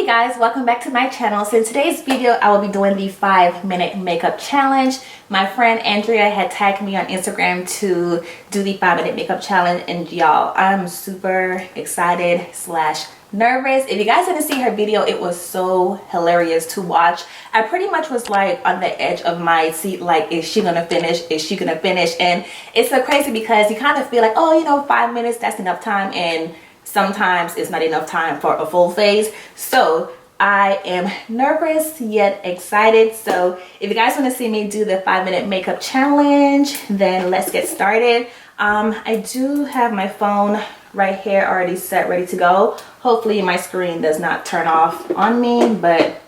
Hey guys, welcome back to my channel. So in today's video I will be doing the 5-minute makeup challenge. My friend Andrea had tagged me on Instagram to do the 5-minute makeup challenge, and y'all, I'm super excited slash nervous. If you guys didn't see her video, it was so hilarious to watch. I pretty much was like on the edge of my seat, like, is she gonna finish? Is she gonna finish? And it's so crazy because you kind of feel like, oh, you know, 5 minutes, that's enough time, and sometimes it's not enough time for a full face. So I am nervous yet excited. So if you guys want to see me do the 5-minute makeup challenge, then let's get started. I do have my phone right here already set, ready to go. Hopefully my screen does not turn off on me, but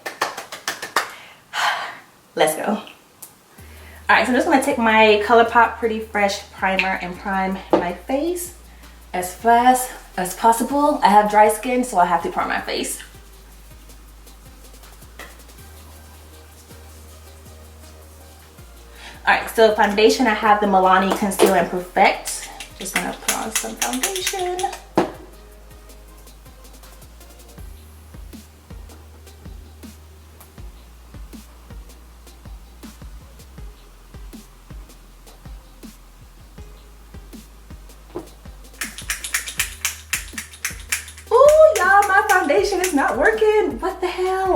let's go. All right, so I'm just going to take my ColourPop Pretty Fresh primer and prime my face as fast as possible. I have dry skin, so I have to prime my face. Alright, so foundation, I have the Milani Conceal and Perfect. Just gonna put on some foundation. My foundation is not working. What the hell?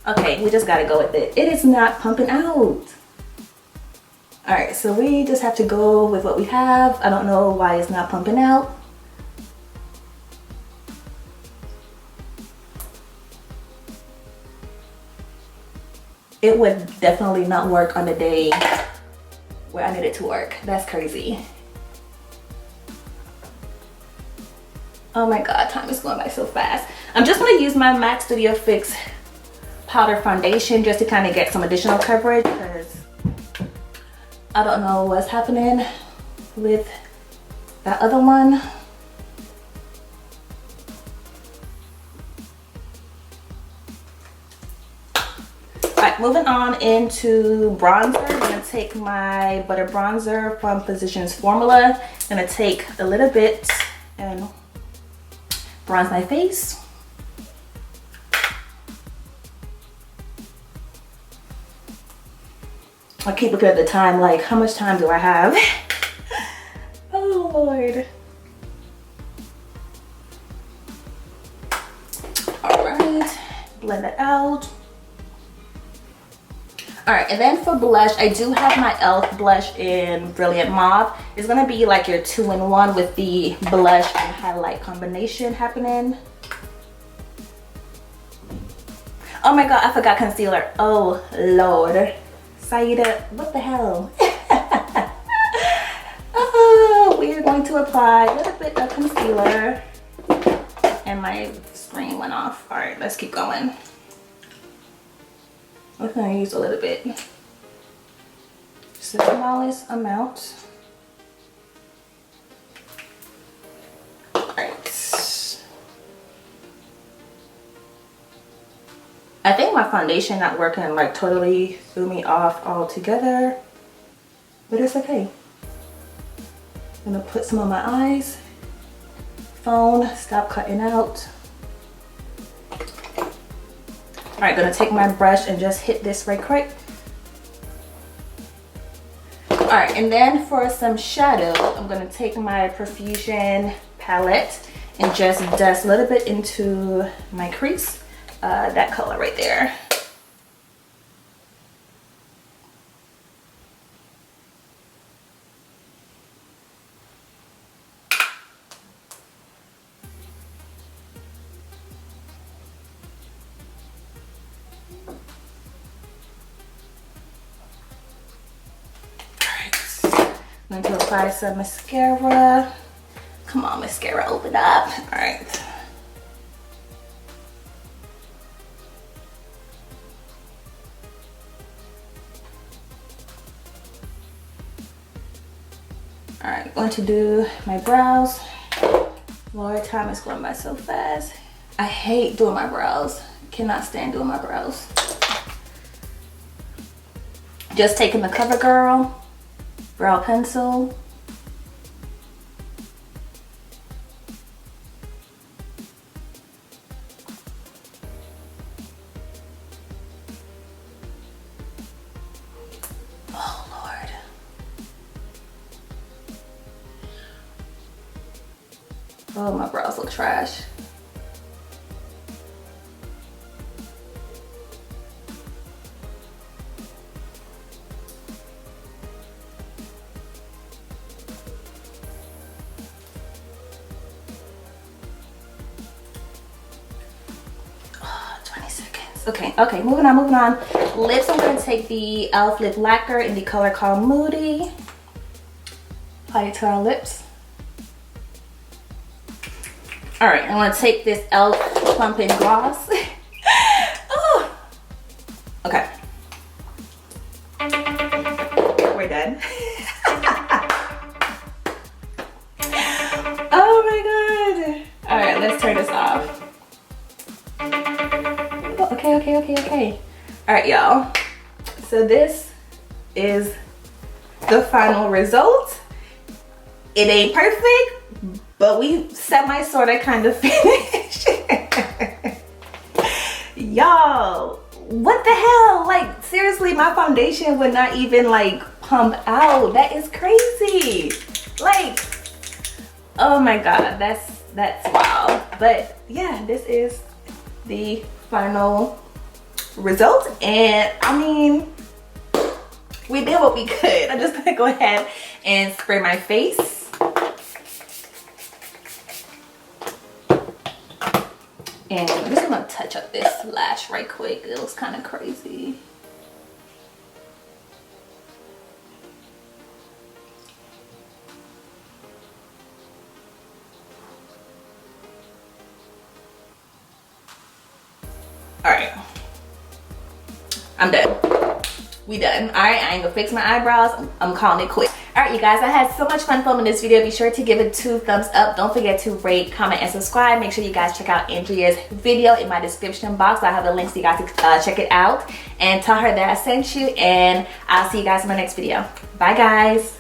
Okay, we just gotta go with it. It is not pumping out. All right, so we just have to go with what we have. I don't know why it's not pumping out. It would definitely not work on the day where I need it to work. That's crazy. Oh my god, time is going by so fast. I'm just going to use my MAC Studio Fix powder foundation just to kind of get some additional coverage, because I don't know what's happening with that other one. Alright, moving on into bronzer. I'm going to take my Butter Bronzer from Physicians Formula. I'm going to take a little bit and bronze my face. I keep looking at the time, like, how much time do I have? Oh Lord. All right, blend it out. All right, and then for blush, I do have my e.l.f. blush in Brilliant Mauve. It's gonna be like your 2-in-1 with the blush and highlight combination happening. Oh my god, I forgot concealer. Oh Lord. Saida, what the hell? We are going to apply a little bit of concealer. And my screen went off. All right, let's keep going. I'm gonna use a little bit. Just the smallest amount. Alright. I think my foundation not working, like, totally threw me off altogether. But it's okay. I'm gonna put some on my eyes. Phone, stop cutting out. All right, gonna take my brush and just hit this right quick. All right, and then for some shadow, I'm gonna take my Profusion palette and just dust a little bit into my crease. That color right there. I'm going to apply some mascara. Come on, mascara, open up. All right. All right, going to do my brows. Lord, time is going by so fast. I hate doing my brows. Cannot stand doing my brows. Just taking the CoverGirl brow pencil. Oh, my brows look trash. Okay, moving on. Lips, I'm going to take the e.l.f. lip lacquer in the color called Moody. Apply it to our lips. All right, I'm going to take this e.l.f. plumping gloss. Oh. Okay. We're done. Oh my God. All right, let's turn this off. Okay. All right, y'all. So this is the final result. It ain't perfect, but we sort of kind of finished. Y'all, what the hell? Like, seriously, my foundation would not even like pump out. That is crazy. Like, oh my God, that's wild. But yeah, this is the final result, and I mean, we did what we could. I'm just gonna go ahead and spray my face. And I'm just gonna touch up this lash right quick. It looks kind of crazy. All right, I'm done. We done. All right, I ain't gonna fix my eyebrows. I'm calling it quits. All right, you guys, I had so much fun filming this video. Be sure to give it 2 thumbs up. Don't forget to rate, comment, and subscribe. Make sure you guys check out Andrea's video in my description box. I have the links so you guys can check it out, and tell her that I sent you, and I'll see you guys in my next video. Bye, guys.